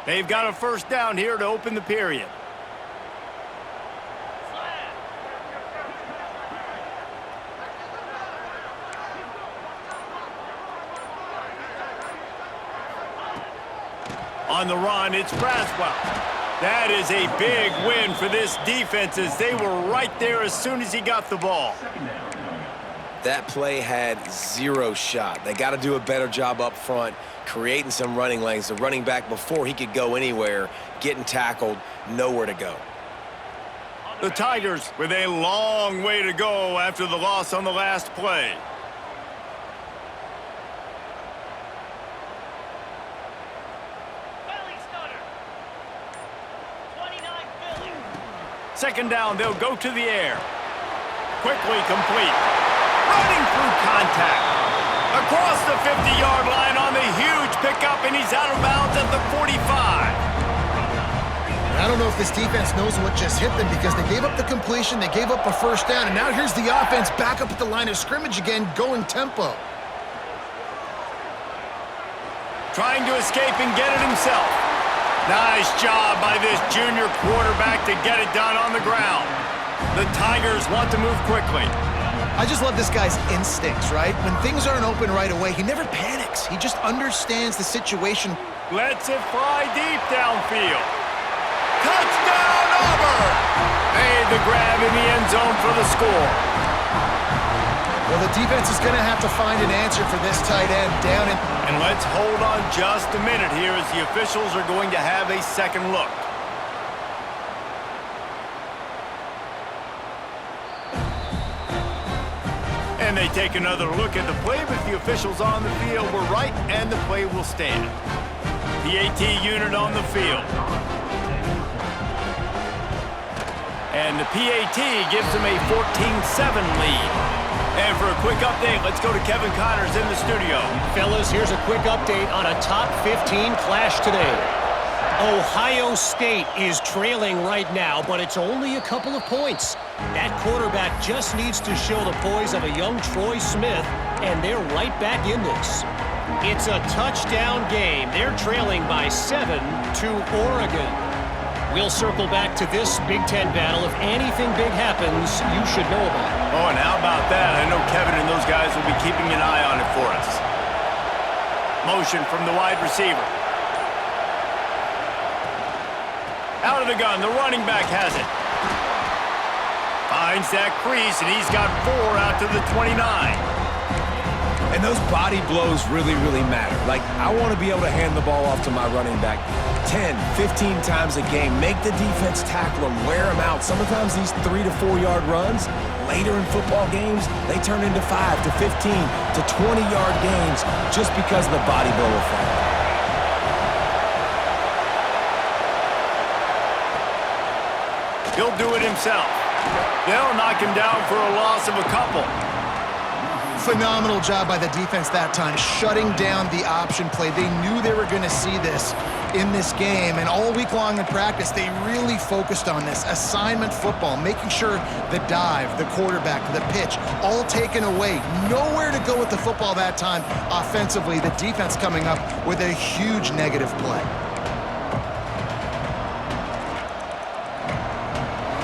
They've got a first down here to open the period. On the run, it's Braswell. That is a big win for this defense as they were right there as soon as he got the ball. That play had zero shot. They got to do a better job up front, creating some running lanes. The running back, before he could go anywhere, getting tackled, nowhere to go. The Tigers with a long way to go after the loss on the last play. Second down, they'll go to the air. Quickly complete. Running through contact. Across the 50-yard line on the huge pickup, and he's out of bounds at the 45. I don't know if this defense knows what just hit them because they gave up the completion, they gave up a first down, and now here's the offense back up at the line of scrimmage again, going tempo. Trying to escape and get it himself. Nice job by this junior quarterback to get it done on the ground. The Tigers want to move quickly. I just love this guy's instincts, right? When things aren't open right away, he never panics. He just understands the situation. Lets it fly deep downfield. Touchdown, Auburn! Made the grab in the end zone for the score. Well, the defense is going to have to find an answer for this tight end down in... And let's hold on just a minute here as the officials are going to have a second look. And they take another look at the play, but the officials on the field were right, and the play will stand. PAT unit on the field. And the PAT gives them a 14-7 lead. And for a quick update, let's go to Kevin Connors in the studio. Fellas, here's a quick update on a top 15 clash today. Ohio State is trailing right now, but it's only a couple of points. That quarterback just needs to show the poise of a young Troy Smith, and they're right back in this. It's a touchdown game. They're trailing by 7 to Oregon. We'll circle back to this Big Ten battle. If anything big happens, you should know about it. Oh, and how about that? I know Kevin and those guys will be keeping an eye on it for us. Motion from the wide receiver. Out of the gun, the running back has it. Finds that crease, and he's got 4 out to the 29. And those body blows really, really matter. Like, I want to be able to hand the ball off to my running back 10, 15 times a game. Make the defense tackle them, wear them out. Sometimes these 3 to 4 yard runs, later in football games, they turn into 5 to 15 to 20 yard gains just because of the body blow effect. He'll do it himself. They'll knock him down for a loss of a couple. Phenomenal job by the defense that time, shutting down the option play. They knew they were going to see this in this game, and all week long in practice, they really focused on this. Assignment football, making sure the dive, the quarterback, the pitch, all taken away. Nowhere to go with the football that time offensively. The defense coming up with a huge negative play.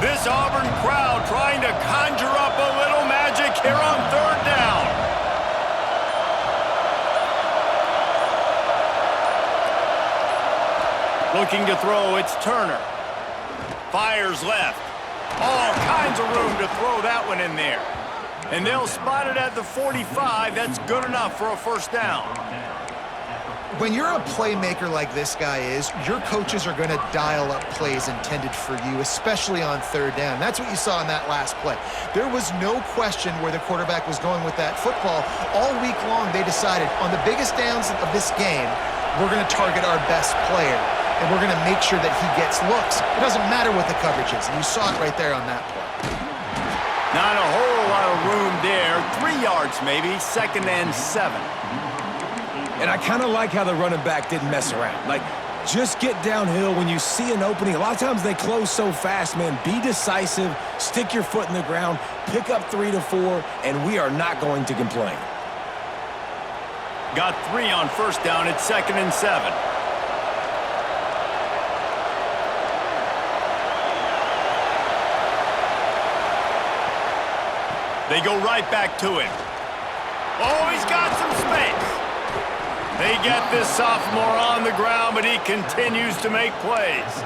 This Auburn crowd trying to conjure up a little magic here on third down. Looking to throw, it's Turner. Fires left. All kinds of room to throw that one in there. And they'll spot it at the 45. That's good enough for a first down. When you're a playmaker like this guy is, your coaches are going to dial up plays intended for you, especially on third down. That's what you saw in that last play. There was no question where the quarterback was going with that football. All week long, they decided on the biggest downs of this game, we're going to target our best player, and we're going to make sure that he gets looks. It doesn't matter what the coverage is, and you saw it right there on that play. Not a whole lot of room there. 3 yards maybe, 2nd and 7. And I kind of like how the running back didn't mess around. Like, just get downhill when you see an opening. A lot of times they close so fast, man. Be decisive, stick your foot in the ground, pick up 3 to 4, and we are not going to complain. Got 3 on first down at 2nd and 7. They go right back to him. Oh, he's got some space. They get this sophomore on the ground, but he continues to make plays.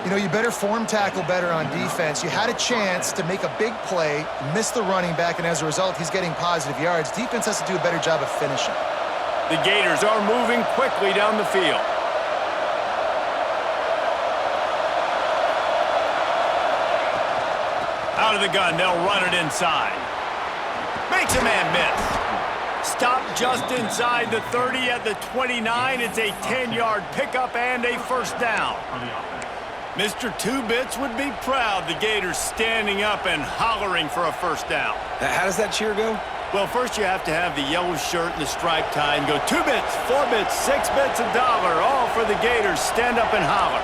You know, you better form tackle better on defense. You had a chance to make a big play, miss the running back, and as a result, he's getting positive yards. Defense has to do a better job of finishing. The Gators are moving quickly down the field. Out of the gun, they'll run it inside. Makes a man miss. Stop just inside the 30 at the 29. It's a 10-yard pickup and a first down. Mr. Two-Bits would be proud. The Gators standing up and hollering for a first down. How does that cheer go? Well, first you have to have the yellow shirt and the striped tie and go 2 bits, 4 bits, 6 bits, $1, all for the Gators. Stand up and holler.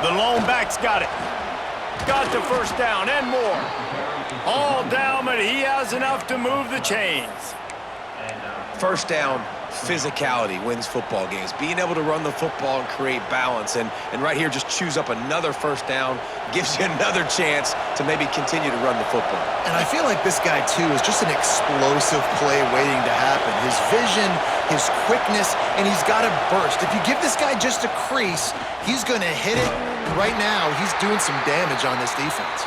The lone back's got it. Got the first down and more. All down, but he has enough to move the chains. First down, physicality wins football games. Being able to run the football and create balance. And right here, just choose up another first down, gives you another chance to maybe continue to run the football. And I feel like this guy, too, is just an explosive play waiting to happen. His vision, his quickness, and he's got a burst. If you give this guy just a crease, he's going to hit it. Right now, he's doing some damage on this defense.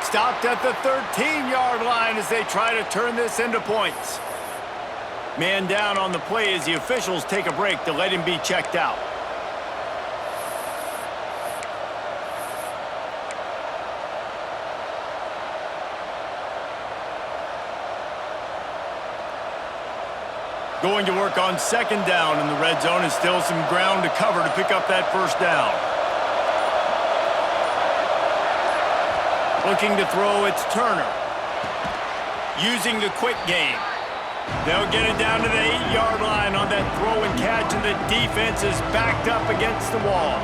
Stopped at the 13-yard line as they try to turn this into points. Man down on the play as the officials take a break to let him be checked out. Going to work on second down in the red zone, and still some ground to cover to pick up that first down. Looking to throw, it's Turner. Using the quick game. They'll get it down to the 8-yard line on that throw and catch, and the defense is backed up against the wall.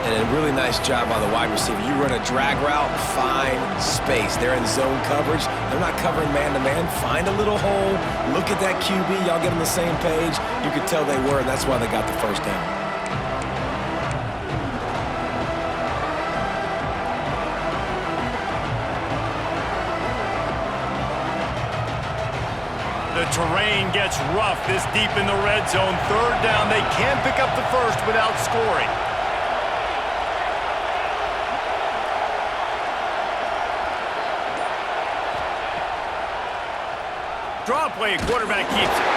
And a really nice job by the wide receiver. You run a drag route, find space. They're in zone coverage. They're not covering man-to-man. Find a little hole. Look at that QB. Y'all get on the same page. You could tell they were, and that's why they got the first down. The terrain gets rough this deep in the red zone. Third down, they can pick up the first without scoring. Draw play, quarterback keeps it.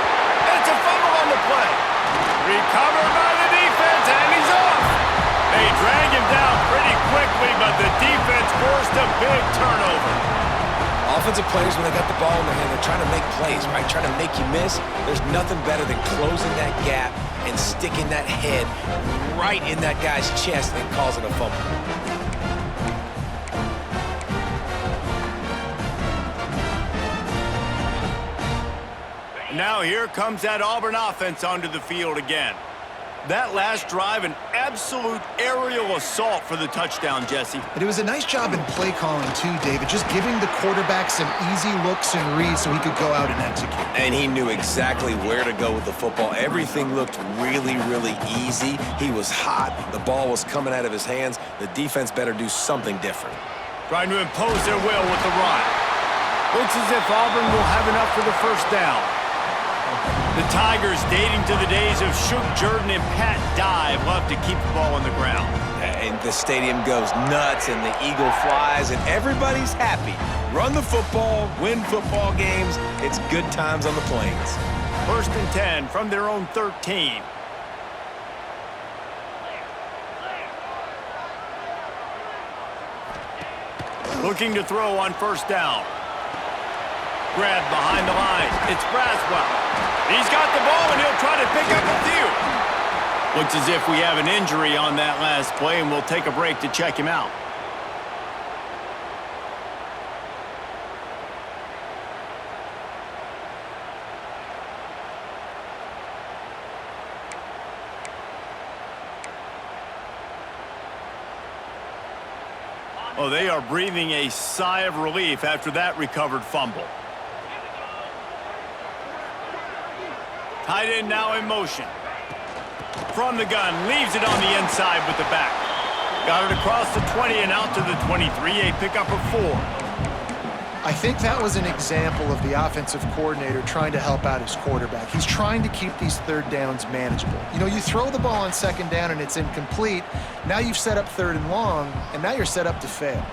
It's a fumble on the play. Recovered by the defense, and he's off. They drag him down pretty quickly, but the defense forced a big turnover. Offensive players, when they got the ball in their hand, they're trying to make plays, right? Trying to make you miss. There's nothing better than closing that gap and sticking that head right in that guy's chest and causing a fumble. Now here comes that Auburn offense onto the field again. That last drive, an absolute aerial assault for the touchdown, Jesse. But it was a nice job in play calling, too, David, just giving the quarterback some easy looks and reads so he could go out and execute. And he knew exactly where to go with the football. Everything looked really, really easy. He was hot. The ball was coming out of his hands. The defense better do something different. Trying to impose their will with the run. Looks as if Auburn will have enough for the first down. The Tigers, dating to the days of Shook Jordan and Pat Dye, love to keep the ball on the ground. And the stadium goes nuts, and the eagle flies, and everybody's happy. Run the football, win football games. It's good times on the plains. First and 10 from their own 13. Looking to throw on first down. Grab behind the line. It's Braswell. He's got the ball, and he'll try to pick up a few. Looks as if we have an injury on that last play, and we'll take a break to check him out. Oh, they are breathing a sigh of relief after that recovered fumble. Tight end now in motion. From the gun, leaves it on the inside with the back. Got it across the 20 and out to the 23, a pickup of 4. I think that was an example of the offensive coordinator trying to help out his quarterback. He's trying to keep these third downs manageable. You know, you throw the ball on second down and it's incomplete. Now you've set up third and long, and now you're set up to fail.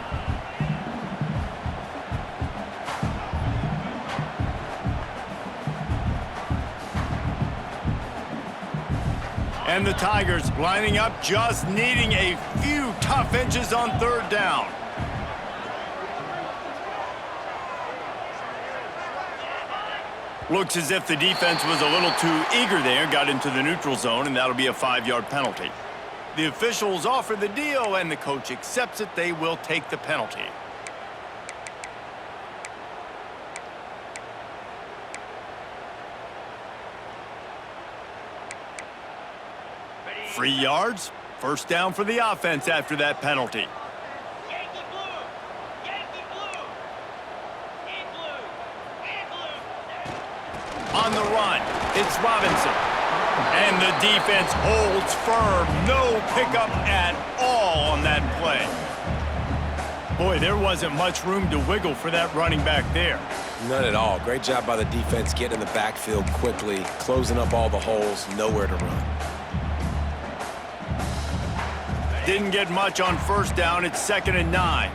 And the Tigers lining up, just needing a few tough inches on third down. Looks as if the defense was a little too eager there, got into the neutral zone, and that'll be a 5-yard penalty. The officials offer the deal, and the coach accepts it. They will take the penalty. Free yards, first down for the offense after that penalty. Yankee blue! Yankee blue! In blue! In blue! On the run, it's Robinson. And the defense holds firm. No pickup at all on that play. Boy, there wasn't much room to wiggle for that running back there. None at all. Great job by the defense getting in the backfield quickly, closing up all the holes, nowhere to run. Didn't get much on first down. It's 2nd and 9.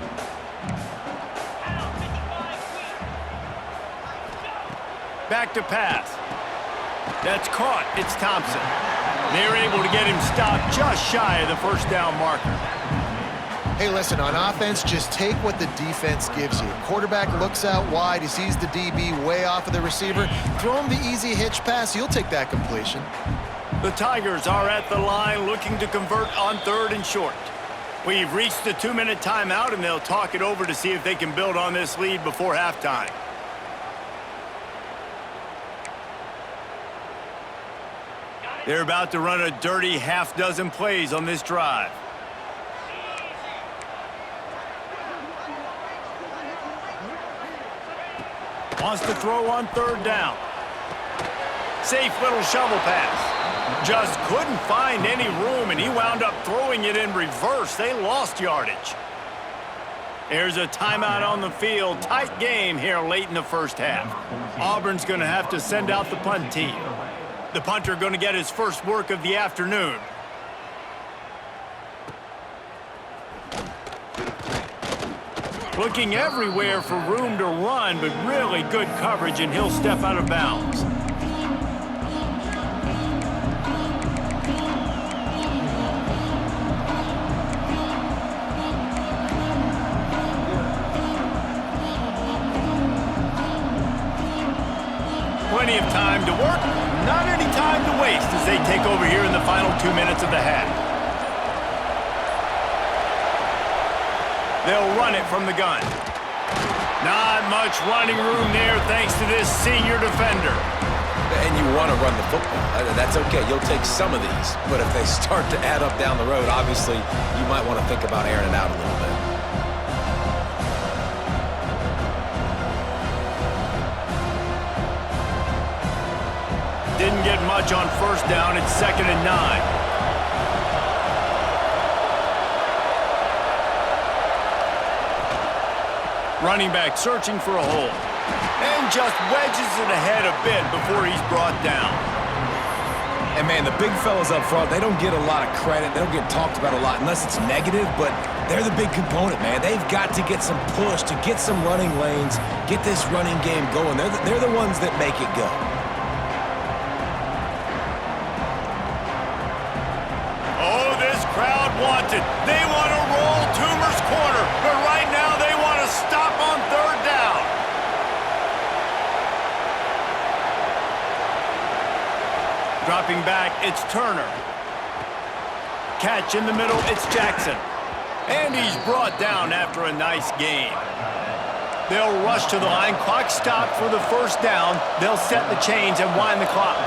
Back to pass. That's caught. It's Thompson. They're able to get him stopped just shy of the first down marker. Hey, listen, on offense, just take what the defense gives you. Quarterback looks out wide. He sees the DB way off of the receiver. Throw him the easy hitch pass. You'll take that completion. The Tigers are at the line looking to convert on 3rd and short. We've reached the 2-minute timeout, and they'll talk it over to see if they can build on this lead before halftime. They're about to run a dirty half-dozen plays on this drive. Wants to throw on 3rd down. Safe little shovel pass. Just couldn't find any room, and he wound up throwing it in reverse. They lost yardage. There's a timeout on the field. Tight game here late in the first half. Auburn's going to have to send out the punt team. The punter going to get his first work of the afternoon. Looking everywhere for room to run, but really good coverage, and he'll step out of bounds. Plenty of time to work, not any time to waste as they take over here in the final 2 minutes of the half. They'll run it from the gun. Not much running room there thanks to this senior defender. And you want to run the football. That's okay. You'll take some of these. But if they start to add up down the road, obviously, you might want to think about airing it out a little bit. Didn't get much on first down. It's 2nd and 9. Running back searching for a hole. And just wedges it ahead a bit before he's brought down. And, man, the big fellas up front, they don't get a lot of credit. They don't get talked about a lot unless it's negative, but they're the big component, man. They've got to get some push, to get some running lanes, get this running game going. They're the ones that make it go. Oh, this crowd wants it. They want to roll Toomer's corner, but right now they want to stop on 3rd down. Dropping back, it's Turner. Catch in the middle, it's Jackson. And he's brought down after a nice gain. They'll rush to the line. Clock stopped for the first down. They'll set the chains and wind the clock.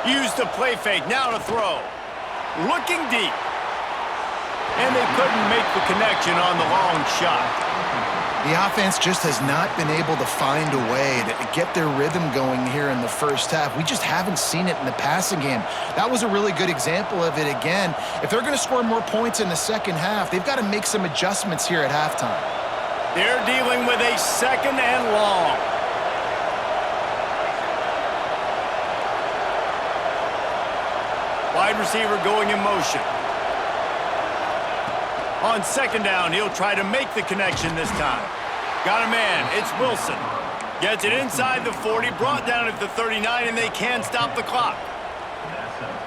Use the play fake, now to throw. Looking deep. And they couldn't make the connection on the long shot. The offense just has not been able to find a way to get their rhythm going here in the first half. We just haven't seen it in the passing game. That was a really good example of it again. If they're going to score more points in the second half, they've got to make some adjustments here at halftime. They're dealing with a 2nd and long. Wide receiver going in motion. On 2nd down, he'll try to make the connection this time. Got a man, it's Wilson. Gets it inside the 40, brought down at the 39, and they can't stop the clock.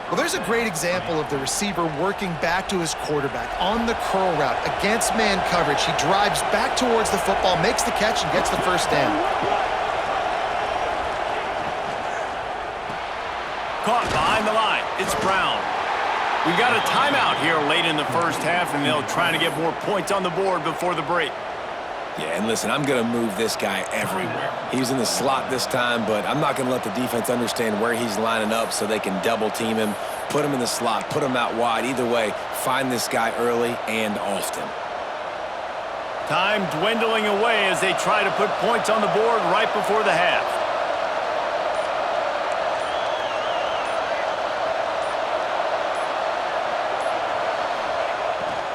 Well, there's a great example of the receiver working back to his quarterback on the curl route against man coverage. He drives back towards the football, makes the catch, and gets the first down. Caught behind the line, it's Brown. We got a timeout here late in the first half, and they'll try to get more points on the board before the break. Yeah, and listen, I'm going to move this guy everywhere. He's in the slot this time, but I'm not going to let the defense understand where he's lining up so they can double team him, put him in the slot, put him out wide. Either way, find this guy early and often. Time dwindling away as they try to put points on the board right before the half.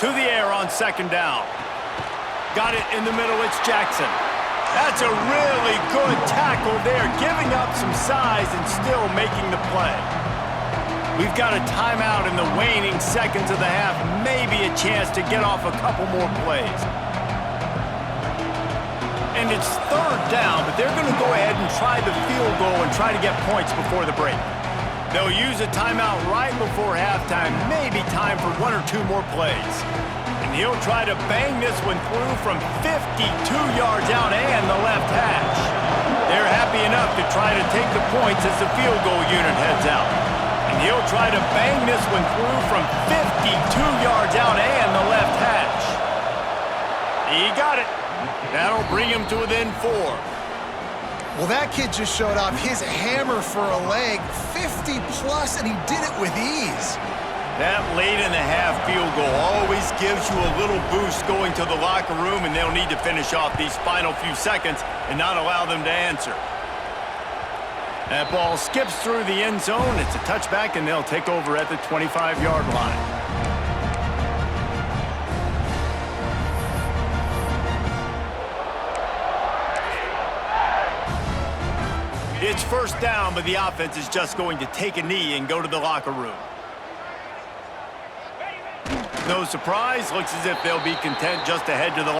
To the air on 2nd down. Got it in the middle, it's Jackson. That's a really good tackle there, giving up some size and still making the play. We've got a timeout in the waning seconds of the half, maybe a chance to get off a couple more plays. And it's 3rd down, but they're going to go ahead and try the field goal and try to get points before the break. They'll use a timeout right before halftime, maybe time for 1 or 2 more plays. And he'll try to bang this one through from 52 yards out and the left hash. They're happy enough to try to take the points as the field goal unit heads out. And he'll try to bang this one through from 52 yards out and the left hash. He got it. That'll bring him to within 4. Well, that kid just showed off his hammer for a leg, 50-plus, and he did it with ease. That late in the half field goal always gives you a little boost going to the locker room, and they'll need to finish off these final few seconds and not allow them to answer. That ball skips through the end zone. It's a touchback, and they'll take over at the 25-yard line. It's 1st down, but the offense is just going to take a knee and go to the locker room. No surprise, looks as if they'll be content just to head to the